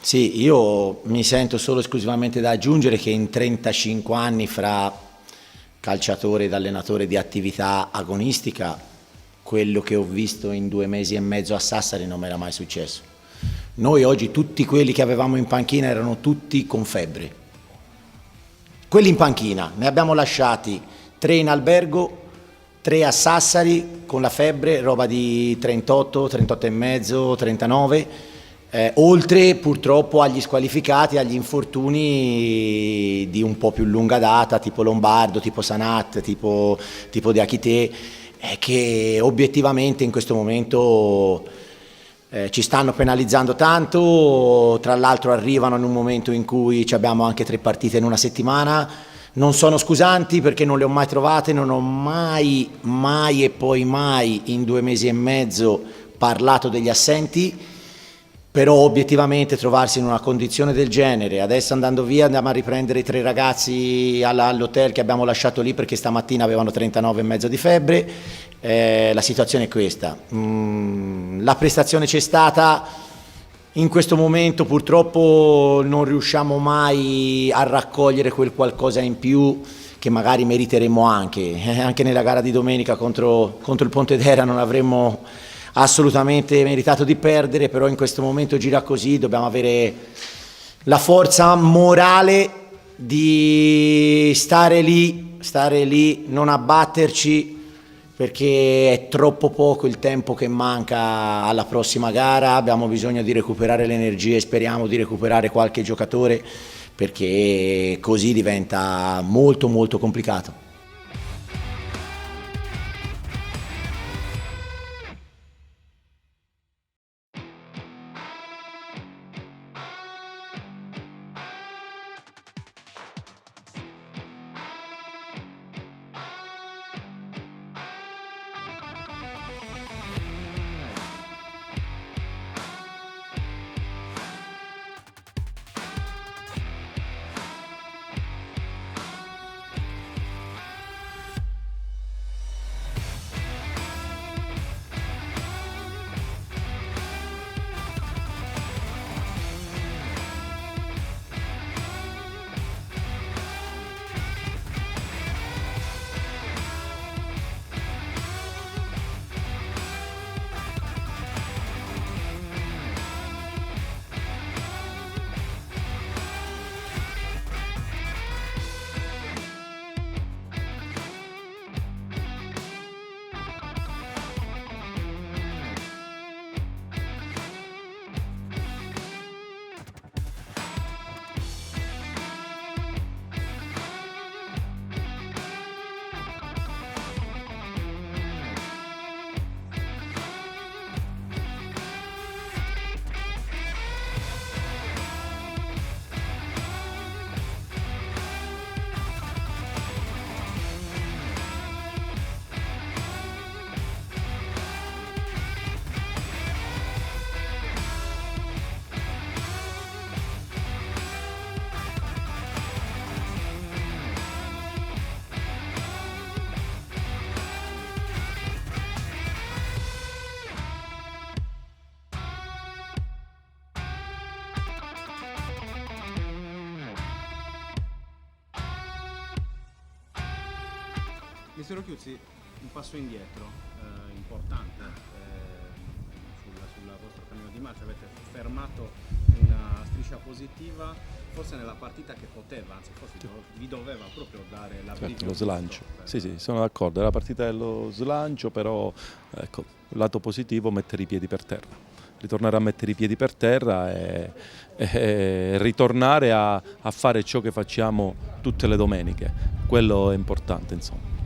Sì, io mi sento solo esclusivamente da aggiungere che in 35 anni fra calciatore ed allenatore di attività agonistica, quello che ho visto in 2 mesi e mezzo a Sassari non mi era mai successo. Noi oggi tutti quelli che avevamo in panchina erano tutti con febbre. Quelli in panchina, ne abbiamo lasciati 3 in albergo, 3 a Sassari con la febbre, roba di 38, 38 e mezzo, 39, oltre purtroppo agli squalificati, agli infortuni di un po' più lunga data, tipo Lombardo, tipo Sanat, tipo De Achité, che obiettivamente in questo momento ci stanno penalizzando tanto. Tra l'altro arrivano in un momento in cui abbiamo anche 3 partite in una settimana. Non sono scusanti perché non le ho mai trovate, non ho mai e poi mai in 2 mesi e mezzo parlato degli assenti, però obiettivamente trovarsi in una condizione del genere, adesso andando via andiamo a riprendere i 3 ragazzi all'hotel che abbiamo lasciato lì perché stamattina avevano 39 e mezzo di febbre, la situazione è questa. La prestazione c'è stata. In questo momento purtroppo non riusciamo mai a raccogliere quel qualcosa in più che magari meriteremmo anche nella gara di domenica contro il Pontedera non avremmo assolutamente meritato di perdere, però in questo momento gira così, dobbiamo avere la forza morale di stare lì, non abbatterci, perché è troppo poco il tempo che manca alla prossima gara, abbiamo bisogno di recuperare le energie, speriamo di recuperare qualche giocatore, perché così diventa molto molto complicato. Mister Occhiuzzi, un passo indietro importante sulla vostra cammino di marcia, avete fermato una striscia positiva, forse nella partita che poteva, anzi forse vi doveva proprio dare la certo, lo slancio. Sì, sono d'accordo, è la partita dello slancio, però ecco, il lato positivo mettere i piedi per terra. Ritornare a mettere i piedi per terra e ritornare a fare ciò che facciamo tutte le domeniche, quello è importante insomma.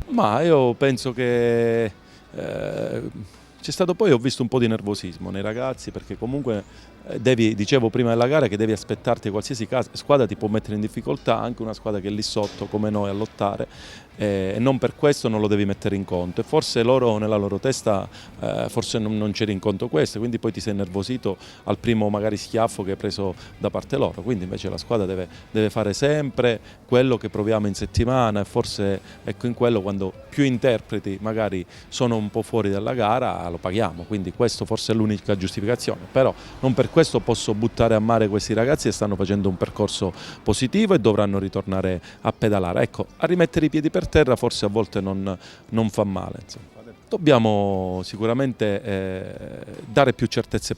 Ma io penso che c'è stato poi, ho visto un po' di nervosismo nei ragazzi, perché comunque dicevo prima della gara che devi aspettarti, qualsiasi squadra ti può mettere in difficoltà, anche una squadra che è lì sotto come noi a lottare, e non per questo non lo devi mettere in conto, e forse loro nella loro testa forse non c'era in conto questo, quindi poi ti sei innervosito al primo magari schiaffo che hai preso da parte loro, quindi invece la squadra deve fare sempre quello che proviamo in settimana, e forse ecco in quello quando più interpreti magari sono un po' fuori dalla gara, lo paghiamo, quindi questo forse è l'unica giustificazione, però non per questo posso buttare a mare questi ragazzi che stanno facendo un percorso positivo e dovranno ritornare a pedalare. Ecco, a rimettere i piedi per terra forse a volte non fa male, insomma. Dobbiamo sicuramente dare più certezze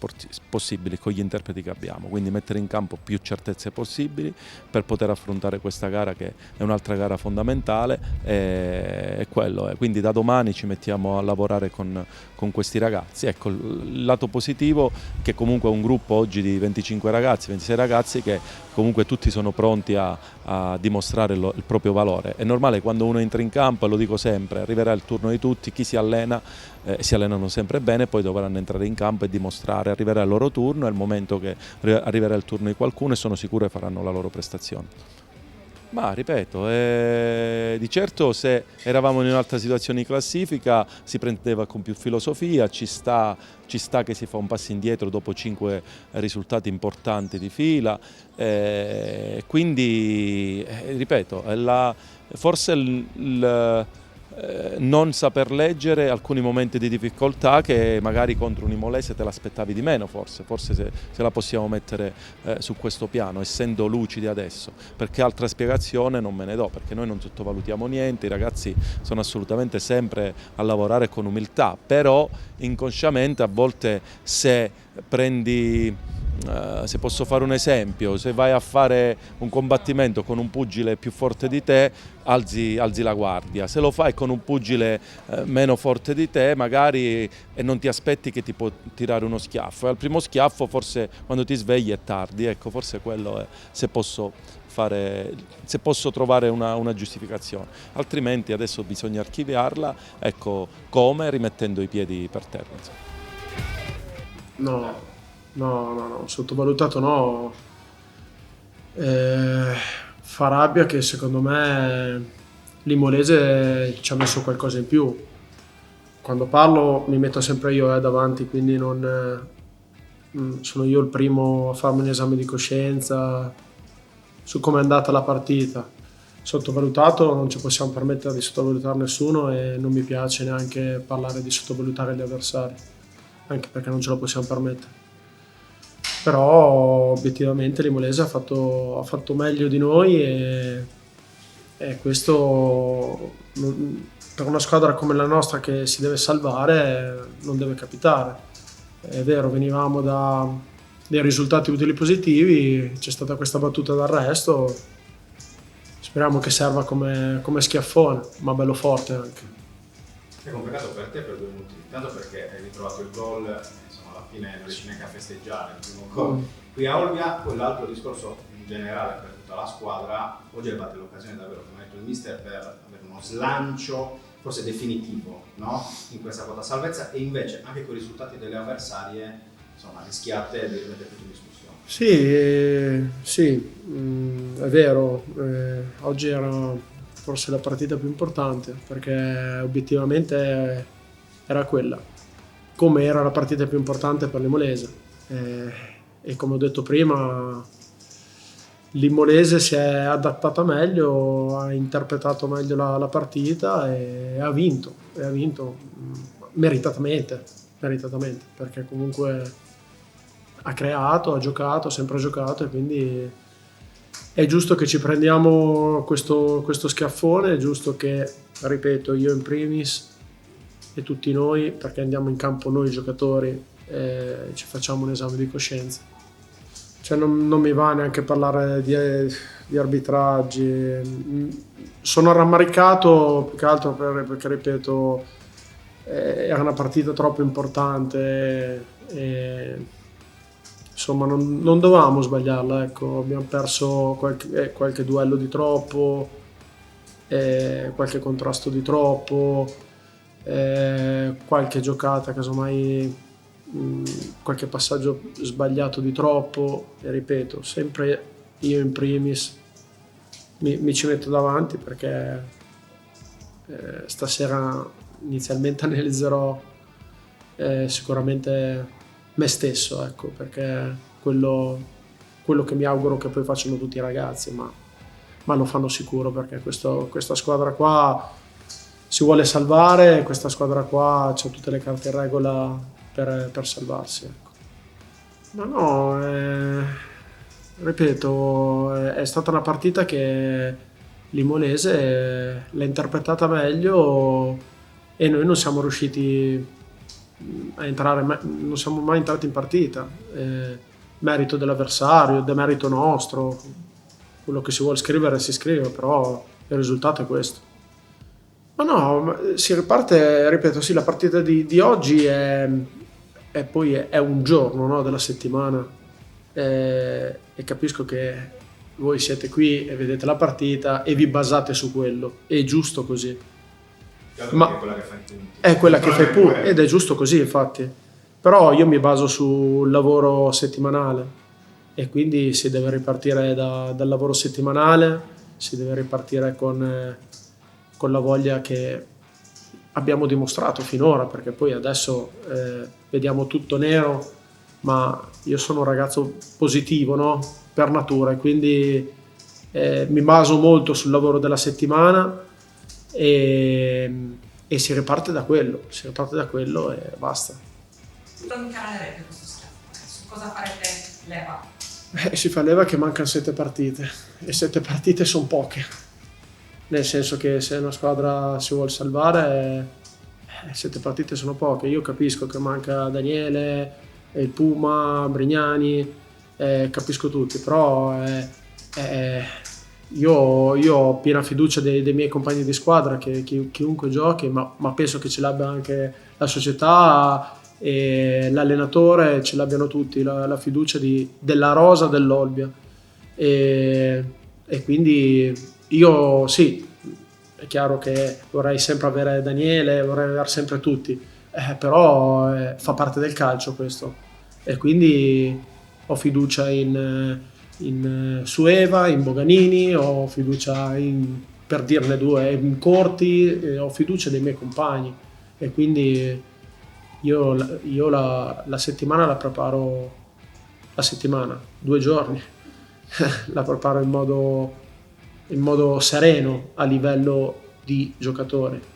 possibili con gli interpreti che abbiamo, quindi mettere in campo più certezze possibili per poter affrontare questa gara, che è un'altra gara fondamentale, e quello è. Quindi da domani ci mettiamo a lavorare con questi ragazzi. Ecco, il lato positivo è che comunque è un gruppo oggi di 25 ragazzi, 26 ragazzi che comunque tutti sono pronti a dimostrare il proprio valore. È normale quando uno entra in campo, e lo dico sempre, arriverà il turno di tutti, chi si allena si allenano sempre bene, poi dovranno entrare in campo e dimostrare, arriverà il loro turno, è il momento che arriverà il turno di qualcuno e sono sicuro che faranno la loro prestazione. Ma ripeto, di certo se eravamo in un'altra situazione di classifica si prendeva con più filosofia, ci sta che si fa un passo indietro dopo 5 risultati importanti di fila, quindi ripeto, forse non saper leggere alcuni momenti di difficoltà che magari contro un Imolese te l'aspettavi di meno, forse se la possiamo mettere su questo piano, essendo lucidi adesso, perché altra spiegazione non me ne do, perché noi non sottovalutiamo niente, i ragazzi sono assolutamente sempre a lavorare con umiltà, però inconsciamente a volte se posso fare un esempio, se vai a fare un combattimento con un pugile più forte di te, alzi la guardia, se lo fai con un pugile meno forte di te magari e non ti aspetti che ti può tirare uno schiaffo, e al primo schiaffo forse quando ti svegli è tardi, ecco, forse quello è, se posso trovare una giustificazione, altrimenti adesso bisogna archiviarla, ecco, come? Rimettendo i piedi per terra, insomma. No, sottovalutato no. Fa rabbia che secondo me l'Imolese ci ha messo qualcosa in più. Quando parlo mi metto sempre io davanti, quindi non sono io il primo a farmi un esame di coscienza su come è andata la partita. Sottovalutato non ci possiamo permettere di sottovalutare nessuno e non mi piace neanche parlare di sottovalutare gli avversari, anche perché non ce lo possiamo permettere. Però obiettivamente l'Imolese ha fatto meglio di noi e questo per una squadra come la nostra che si deve salvare non deve capitare. È vero, venivamo da dei risultati utili positivi, c'è stata questa battuta d'arresto, speriamo che serva come schiaffone, ma bello forte anche. È complicato per te per due motivi, tanto perché hai ritrovato il gol, insomma alla fine non riesci neanche a festeggiare il primo gol qui a Olbia, poi l'altro discorso in generale per tutta la squadra, oggi avevate l'occasione davvero, come ha detto il mister, per avere uno slancio forse definitivo, no? In questa quota salvezza, e invece anche con i risultati delle avversarie, insomma, rischiate di rimettere tutto in discussione. Sì, è vero, oggi era forse la partita più importante, perché obiettivamente era quella, come era la partita più importante per l'Imolese, e come ho detto prima l'Imolese si è adattata meglio, ha interpretato meglio la partita e ha vinto meritatamente, perché comunque ha creato, ha giocato, ha sempre giocato, e quindi è giusto che ci prendiamo questo schiaffone, è giusto che, ripeto, io in primis e tutti noi, perché andiamo in campo noi giocatori, ci facciamo un esame di coscienza. Cioè non mi va neanche parlare di arbitraggi. Sono rammaricato più che altro perché ripeto, era una partita troppo importante e insomma non dovevamo sbagliarla, ecco. Abbiamo perso qualche duello di troppo, qualche contrasto di troppo, qualche giocata casomai, qualche passaggio sbagliato di troppo, e ripeto, sempre io in primis mi ci metto davanti, perché stasera inizialmente analizzerò sicuramente me stesso, ecco, perché quello che mi auguro che poi facciano tutti i ragazzi, ma lo fanno sicuro, perché questa squadra qua si vuole salvare, questa squadra qua ha tutte le carte in regola per salvarsi. Ecco. Ma no, ripeto, è stata una partita che l'Imolese l'ha interpretata meglio e noi non siamo riusciti a entrare, non siamo mai entrati in partita. Merito dell'avversario, demerito nostro, quello che si vuole scrivere si scrive, però il risultato è questo. Ma no, si riparte, ripeto, sì, la partita di oggi poi è un giorno, no, della settimana e capisco che voi siete qui e vedete la partita e vi basate su quello, è giusto così. Ma è quella che fai punti. è quella che fai punti ed è giusto così, infatti. Però io mi baso sul lavoro settimanale e quindi si deve ripartire dal lavoro settimanale, si deve ripartire con la voglia che abbiamo dimostrato finora, perché poi adesso vediamo tutto nero, ma io sono un ragazzo positivo, no? Per natura, e quindi mi baso molto sul lavoro della settimana e si riparte da quello, e basta. Non incanerete questo schiaffo? Su cosa farete leva? Si fa leva che mancano 7 partite e 7 partite sono poche, nel senso che se una squadra si vuole salvare 7 partite sono poche. Io capisco che manca Daniele, il Puma, Brignani, capisco tutti, però io ho piena fiducia dei miei compagni di squadra, che chiunque giochi, ma penso che ce l'abbia anche la società e l'allenatore, ce l'abbiano tutti la fiducia della rosa dell'Olbia e quindi io sì, è chiaro che vorrei sempre avere Daniele, vorrei avere sempre tutti, però fa parte del calcio questo e quindi ho fiducia su Eva, in Boganini, ho fiducia per dirne due, in Corti, ho fiducia dei miei compagni e quindi io la settimana la preparo, la settimana, 2 giorni, la preparo in modo sereno a livello di giocatori.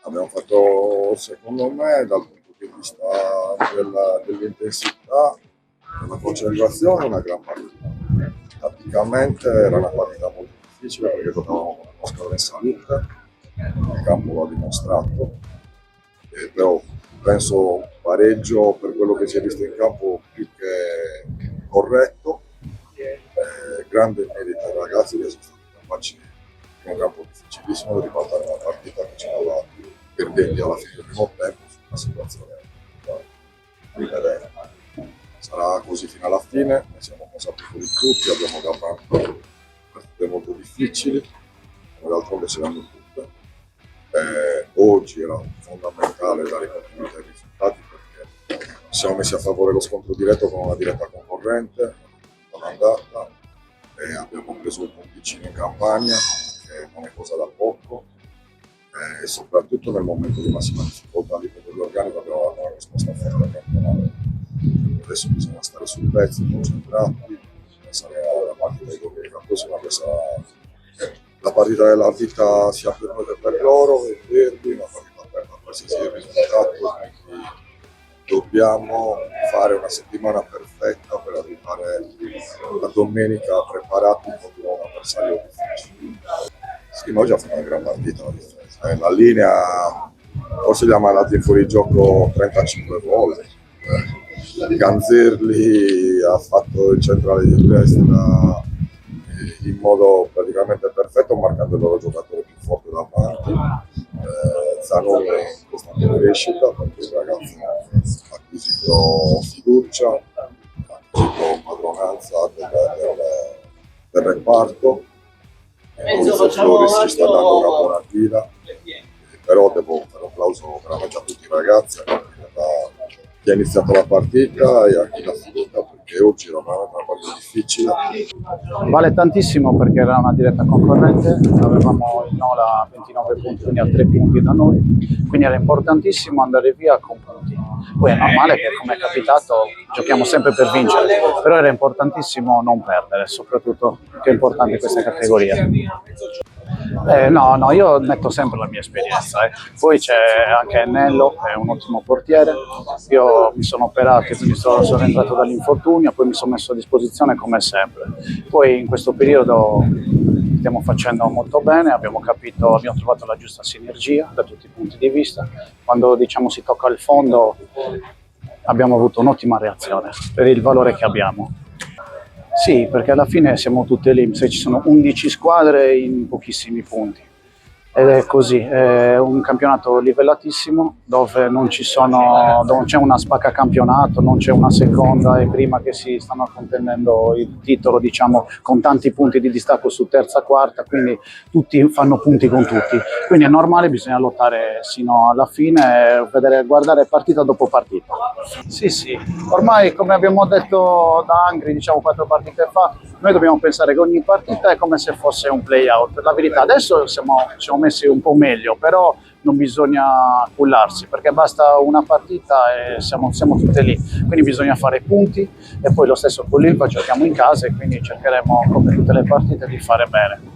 Abbiamo fatto, secondo me, dal punto di vista dell'intensità, della concentrazione, una gran partita. Tatticamente era una partita molto difficile perché giocavamo con una squadra in salute, il campo lo ha dimostrato, però penso pareggio per quello che si è visto in campo più che corretto. Grande merito ai ragazzi che sono stati capaci in un campo difficilissimo di ribaltare una partita che ci aveva perdenti alla fine del primo tempo su una situazione rivedere. Sarà così fino alla fine, ne siamo consapevoli tutti, abbiamo davanti partite molto difficili, come d'altronde ce l'hanno tutte. Oggi era fondamentale dare continuità ai risultati perché ci siamo messi a favore lo scontro diretto con una diretta concorrente all'andata e abbiamo preso un punticino in campagna, che non è cosa da poco, e soprattutto nel momento di massima difficoltà di livello organico abbiamo dato una risposta forte al campionato. Adesso bisogna stare sul pezzo, concentrati, pensare alla partita di domenica prossima, che sarà la partita della vita sia per noi che per loro, e derby, una partita aperta a qualsiasi risultato, quindi dobbiamo fare una settimana perfetta per arrivare la domenica preparati contro un avversario difficile. Sì, ma oggi ha fatto una gran partita la difesa. La linea forse li ha mandati in fuorigioco 35 volte. Ganzerli ha fatto il centrale di destra in modo praticamente perfetto, marcando il loro giocatore più forte davanti. Zanoni è in costante crescita perché il ragazzo ha acquisito fiducia, ha acquisito padronanza del reparto. Maurizio Flores ci sta dando una buona guida, però devo fare un applauso veramente a tutti i ragazzi, chi ha iniziato la partita e a chi l'ha finita, perché oggi era veramente una partita difficile. Vale tantissimo perché era una diretta concorrente, avevamo il Nola a 29 punti, quindi a 3 punti da noi, quindi era importantissimo andare via con punti. Poi è normale che, come è capitato, giochiamo sempre per vincere, però era importantissimo non perdere, soprattutto che è importante in questa categoria. No, io metto sempre la mia esperienza. Poi c'è anche Nello, che è un ottimo portiere. Io mi sono operato, quindi sono entrato dall'infortunio, poi mi sono messo a disposizione come sempre. Poi in questo periodo stiamo facendo molto bene, abbiamo trovato la giusta sinergia da tutti i punti di vista. Quando si tocca il fondo abbiamo avuto un'ottima reazione per il valore che abbiamo. Sì, perché alla fine siamo tutte lì, ci sono 11 squadre in pochissimi punti. Ed è così, è un campionato livellatissimo dove non c'è una spacca campionato, non c'è una seconda e prima che si stanno contendendo il titolo, con tanti punti di distacco su terza, quarta, quindi tutti fanno punti con tutti. Quindi è normale, bisogna lottare sino alla fine e guardare partita dopo partita. Sì, ormai come abbiamo detto da Angri, 4 partite fa, noi dobbiamo pensare che ogni partita è come se fosse un play-out. La verità, adesso siamo messi un po' meglio, però non bisogna cullarsi perché basta una partita e siamo tutte lì, quindi bisogna fare punti e poi lo stesso con l'Ilva giochiamo in casa e quindi cercheremo come tutte le partite di fare bene.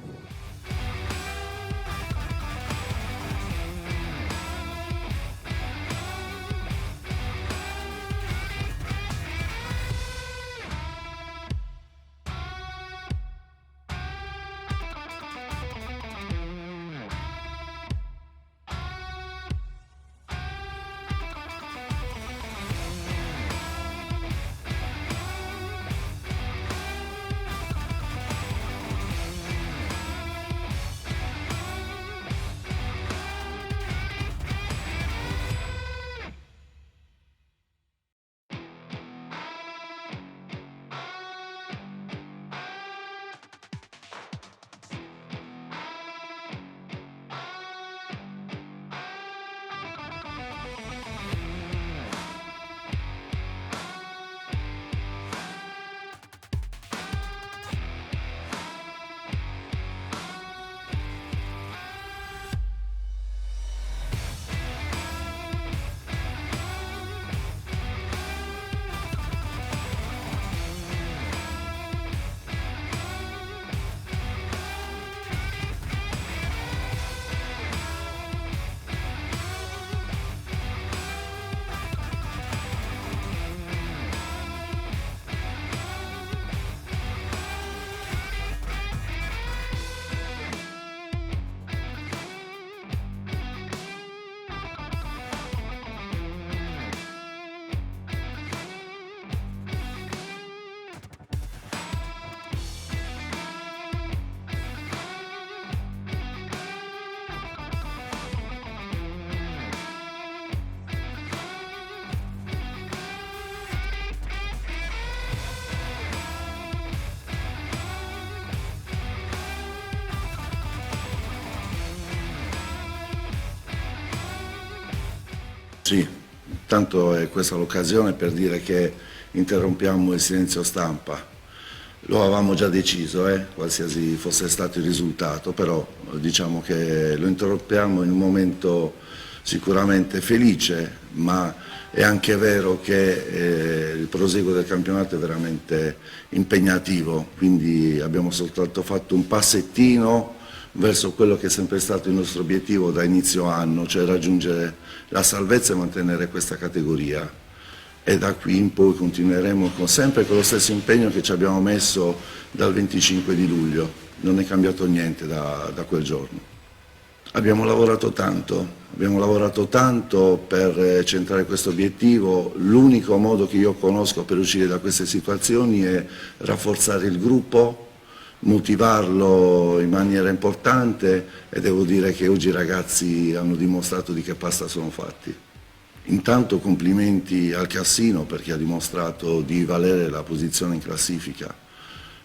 Sì, tanto è questa l'occasione per dire che interrompiamo il silenzio stampa. Lo avevamo già deciso, qualsiasi fosse stato il risultato, però diciamo che lo interrompiamo in un momento sicuramente felice, ma è anche vero che il proseguo del campionato è veramente impegnativo, quindi abbiamo soltanto fatto un passettino verso quello che è sempre stato il nostro obiettivo da inizio anno, cioè raggiungere la salvezza e mantenere questa categoria. E da qui in poi continueremo sempre con lo stesso impegno che ci abbiamo messo dal 25 di luglio, non è cambiato niente da quel giorno. Abbiamo lavorato tanto per centrare questo obiettivo. L'unico modo che io conosco per uscire da queste situazioni è rafforzare il gruppo, motivarlo in maniera importante, e devo dire che oggi i ragazzi hanno dimostrato di che pasta sono fatti. Intanto complimenti al Cassino perché ha dimostrato di valere la posizione in classifica.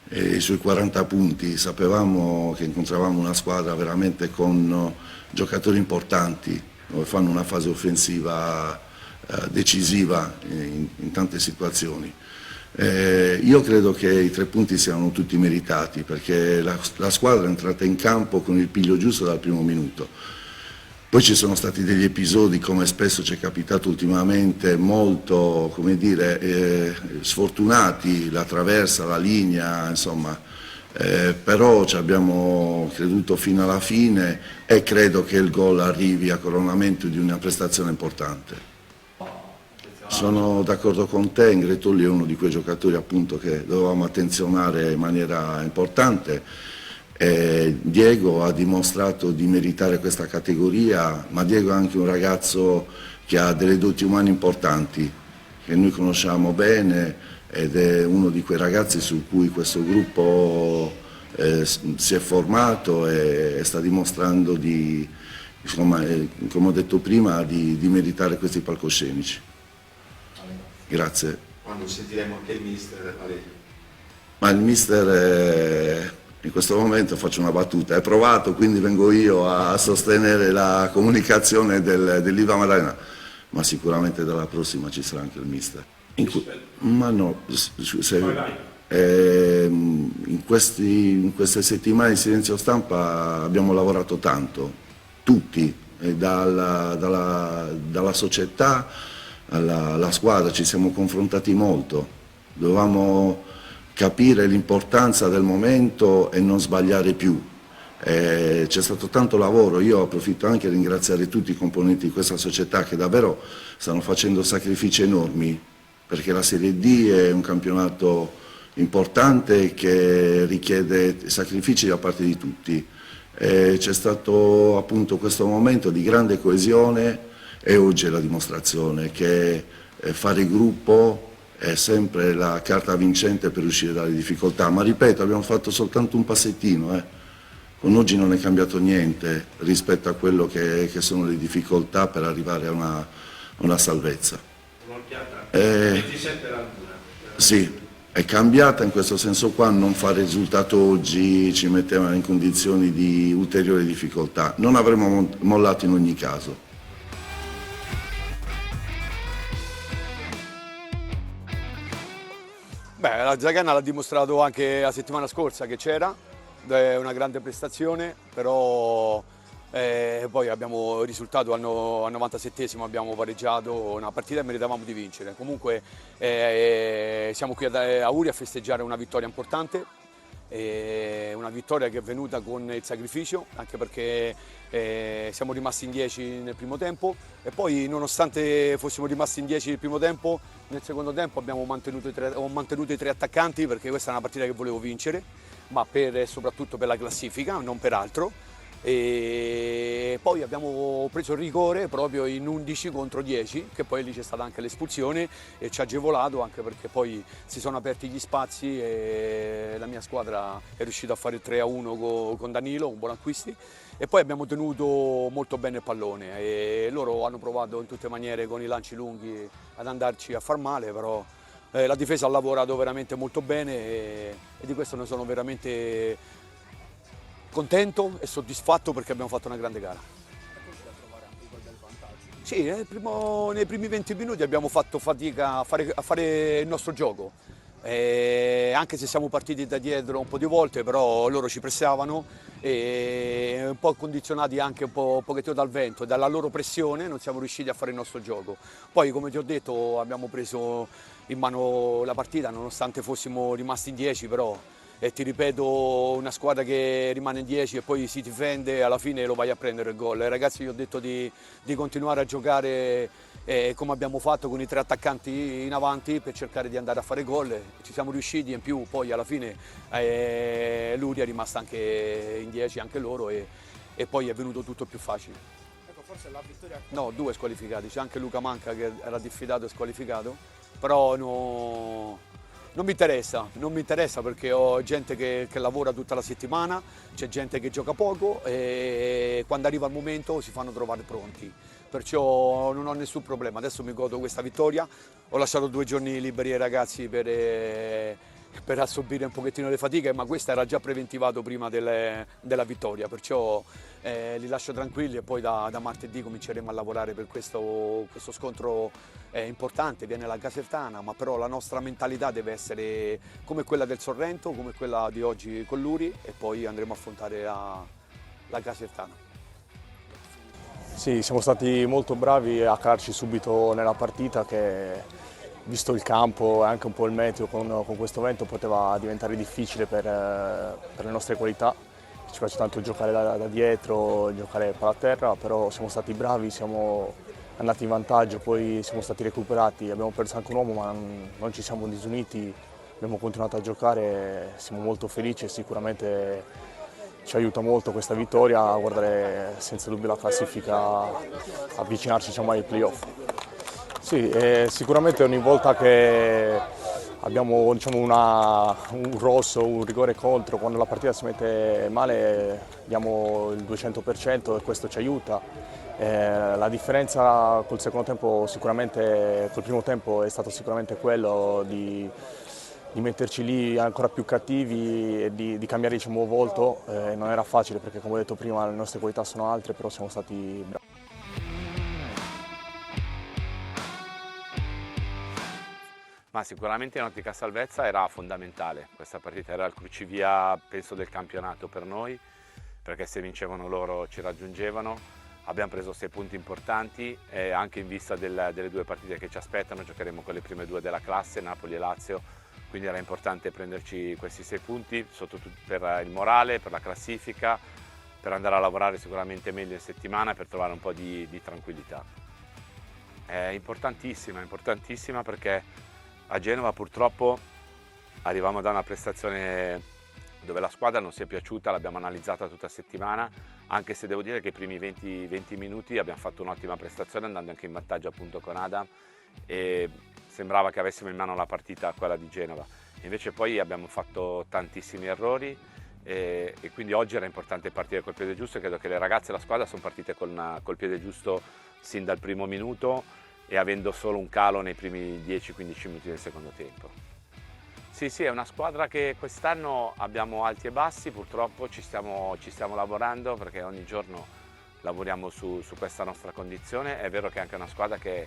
E sui 40 punti sapevamo che incontravamo una squadra veramente con giocatori importanti, dove fanno una fase offensiva decisiva in tante situazioni. Io credo che i 3 punti siano tutti meritati perché la squadra è entrata in campo con il piglio giusto dal primo minuto. Poi ci sono stati degli episodi, come spesso ci è capitato ultimamente, molto, come dire, sfortunati, la traversa, la linea, insomma, però ci abbiamo creduto fino alla fine e credo che il gol arrivi a coronamento di una prestazione importante. Sono d'accordo con te, Ingretolli è uno di quei giocatori appunto che dovevamo attenzionare in maniera importante. Diego ha dimostrato di meritare questa categoria, ma Diego è anche un ragazzo che ha delle doti umane importanti, che noi conosciamo bene ed è uno di quei ragazzi su cui questo gruppo si è formato e sta dimostrando di, insomma, come ho detto prima, di meritare questi palcoscenici. Grazie. Quando sentiremo anche il mister del Valerio? Ma il mister in questo momento faccio una battuta, è provato, quindi vengo io a sostenere la comunicazione dell'Iva Maddalena, ma sicuramente dalla prossima ci sarà anche il mister. Ma no, in queste settimane di silenzio stampa abbiamo lavorato tanto, tutti, dalla società alla squadra, ci siamo confrontati molto, dovevamo capire l'importanza del momento e non sbagliare più. C'è stato tanto lavoro, io approfitto anche per ringraziare tutti i componenti di questa società che davvero stanno facendo sacrifici enormi, perché la Serie D è un campionato importante che richiede sacrifici da parte di tutti. C'è stato appunto questo momento di grande coesione e oggi è la dimostrazione che fare gruppo è sempre la carta vincente per uscire dalle difficoltà, ma ripeto, abbiamo fatto soltanto un passettino, con oggi non è cambiato niente rispetto a quello che sono le difficoltà per arrivare a una salvezza. Sì, è cambiata in questo senso qua, non fare risultato oggi ci metteva in condizioni di ulteriori difficoltà, non avremmo mollato in ogni caso. Beh, la Zagana l'ha dimostrato anche la settimana scorsa che c'era, è una grande prestazione, però poi abbiamo il risultato al 97esimo, abbiamo pareggiato una partita e meritavamo di vincere. Comunque siamo qui a Uri a festeggiare una vittoria importante, una vittoria che è venuta con il sacrificio, anche perché siamo rimasti in 10 nel primo tempo e poi nonostante fossimo rimasti in 10 nel primo tempo, nel secondo tempo ho mantenuto i 3 attaccanti perché questa è una partita che volevo vincere, ma soprattutto per la classifica, non per altro. E poi abbiamo preso il rigore proprio in 11 contro 10, che poi lì c'è stata anche l'espulsione e ci ha agevolato anche perché poi si sono aperti gli spazi e la mia squadra è riuscita a fare il 3-1 con Danilo, un buon acquisti, e poi abbiamo tenuto molto bene il pallone e loro hanno provato in tutte le maniere con i lanci lunghi ad andarci a far male, però la difesa ha lavorato veramente molto bene e di questo ne sono veramente contento e soddisfatto perché abbiamo fatto una grande gara. Sì, nei primi 20 minuti abbiamo fatto fatica a fare il nostro gioco. Anche se siamo partiti da dietro un po' di volte, però loro ci pressavano e un po' condizionati anche un pochettino dal vento e dalla loro pressione non siamo riusciti a fare il nostro gioco. Poi, come ti ho detto, abbiamo preso in mano la partita nonostante fossimo rimasti in 10, però ti ripeto, una squadra che rimane in 10 e poi si difende, alla fine lo vai a prendere il gol. Ai ragazzi gli ho detto di continuare a giocare come abbiamo fatto con i 3 attaccanti in avanti per cercare di andare a fare gol. Ci siamo riusciti, in più poi alla fine Luri è rimasta anche in 10, anche loro, e poi è venuto tutto più facile. Ecco, forse la vittoria... No, 2 squalificati, c'è anche Luca Manca che era diffidato e squalificato, però non mi interessa perché ho gente che lavora tutta la settimana, c'è gente che gioca poco e quando arriva il momento si fanno trovare pronti. Perciò non ho nessun problema, adesso mi godo questa vittoria, ho lasciato 2 giorni liberi ai ragazzi per assorbire un pochettino le fatiche, ma questa era già preventivato prima della vittoria, perciò li lascio tranquilli e poi da martedì cominceremo a lavorare per questo scontro importante, viene la Casertana, ma però la nostra mentalità deve essere come quella del Sorrento, come quella di oggi con Luri, e poi andremo a affrontare la Casertana. Sì, siamo stati molto bravi a calarci subito nella partita che, visto il campo e anche un po' il meteo con questo vento, poteva diventare difficile per le nostre qualità. Ci piace tanto giocare da dietro, giocare palla a terra, però siamo stati bravi, siamo andati in vantaggio, poi siamo stati recuperati, abbiamo perso anche un uomo ma non ci siamo disuniti, abbiamo continuato a giocare, siamo molto felici e sicuramente ci aiuta molto questa vittoria a guardare senza dubbio la classifica, avvicinarci ai playoff. Sì, sicuramente ogni volta che abbiamo un rosso, un rigore contro, quando la partita si mette male diamo il 200% e questo ci aiuta. La differenza col secondo tempo sicuramente, col primo tempo è stato sicuramente quello di metterci lì ancora più cattivi e di cambiare volto. Non era facile perché, come ho detto prima, le nostre qualità sono altre, però siamo stati bravi. Ma sicuramente in ottica salvezza era fondamentale, questa partita era il crucivia penso del campionato per noi, perché se vincevano loro ci raggiungevano, abbiamo preso 6 punti importanti e anche in vista delle 2 partite che ci aspettano, giocheremo con le prime 2 della classe, Napoli e Lazio, quindi era importante prenderci questi 6 punti per il morale, per la classifica, per andare a lavorare sicuramente meglio in settimana, per trovare un po' di tranquillità. È importantissima perché a Genova purtroppo arriviamo da una prestazione dove la squadra non si è piaciuta, l'abbiamo analizzata tutta settimana, anche se devo dire che i primi 20 minuti abbiamo fatto un'ottima prestazione andando anche in vantaggio appunto con Adam e sembrava che avessimo in mano la partita, quella di Genova. Invece poi abbiamo fatto tantissimi errori e quindi oggi era importante partire col piede giusto e credo che le ragazze e la squadra sono partite col piede giusto sin dal primo minuto e avendo solo un calo nei primi 10-15 minuti del secondo tempo. Sì, è una squadra che quest'anno abbiamo alti e bassi, purtroppo ci stiamo lavorando perché ogni giorno lavoriamo su questa nostra condizione. È vero che è anche una squadra che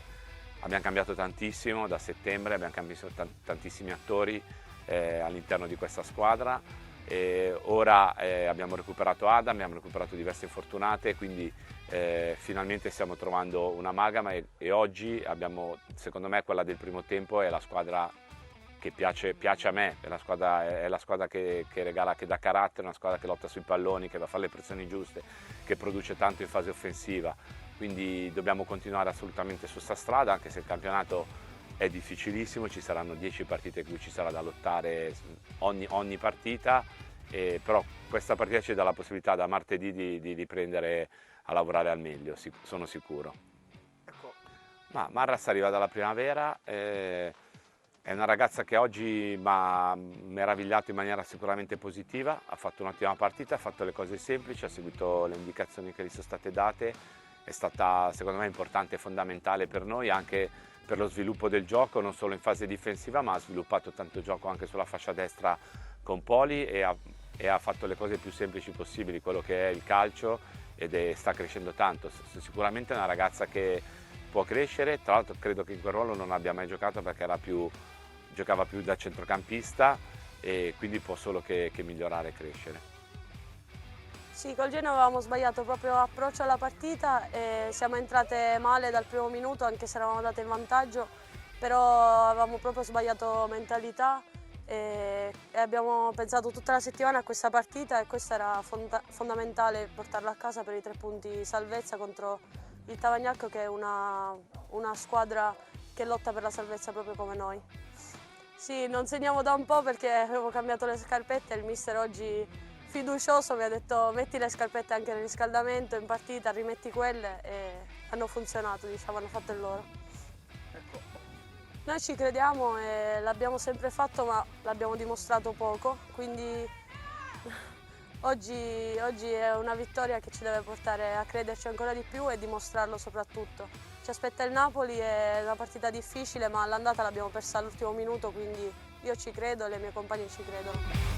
abbiamo cambiato tantissimo da settembre, abbiamo cambiato tantissimi attori all'interno di questa squadra. Ora abbiamo recuperato Adam, abbiamo recuperato diverse infortunate, quindi finalmente stiamo trovando un'amalgama e oggi abbiamo, secondo me, quella del primo tempo è la squadra che piace a me, è la squadra che regala, che dà carattere, una squadra che lotta sui palloni, che va a fare le pressioni giuste, che produce tanto in fase offensiva, quindi dobbiamo continuare assolutamente su questa strada, anche se il campionato è difficilissimo, ci saranno 10 partite in cui ci sarà da lottare ogni partita, però questa partita ci dà la possibilità da martedì di riprendere a lavorare al meglio, sono sicuro. Ma Marras arriva dalla primavera, è una ragazza che oggi mi ha meravigliato in maniera sicuramente positiva, ha fatto un'ottima partita, ha fatto le cose semplici, ha seguito le indicazioni che gli sono state date, è stata secondo me importante e fondamentale per noi anche per lo sviluppo del gioco, non solo in fase difensiva, ma ha sviluppato tanto gioco anche sulla fascia destra con Poli e ha fatto le cose più semplici possibili, quello che è il calcio, sta crescendo tanto. Sicuramente è una ragazza che può crescere, tra l'altro credo che in quel ruolo non abbia mai giocato perché giocava più da centrocampista e quindi può solo che migliorare e crescere. Sì, col Genoa avevamo sbagliato proprio approccio alla partita e siamo entrate male dal primo minuto anche se eravamo andate in vantaggio, però avevamo proprio sbagliato mentalità e abbiamo pensato tutta la settimana a questa partita e questo era fondamentale, portarla a casa per i 3 punti salvezza contro il Tavagnacco, che è una squadra che lotta per la salvezza proprio come noi. Sì, non segniamo da un po' perché avevo cambiato le scarpette e il mister oggi fiducioso mi ha detto metti le scarpette anche nel riscaldamento, in partita rimetti quelle e hanno funzionato, diciamo, hanno fatto il loro. Noi ci crediamo e l'abbiamo sempre fatto ma l'abbiamo dimostrato poco, quindi oggi è una vittoria che ci deve portare a crederci ancora di più e dimostrarlo soprattutto. Ci aspetta il Napoli, è una partita difficile ma all'andata l'abbiamo persa all'ultimo minuto, quindi io ci credo e le mie compagne ci credono.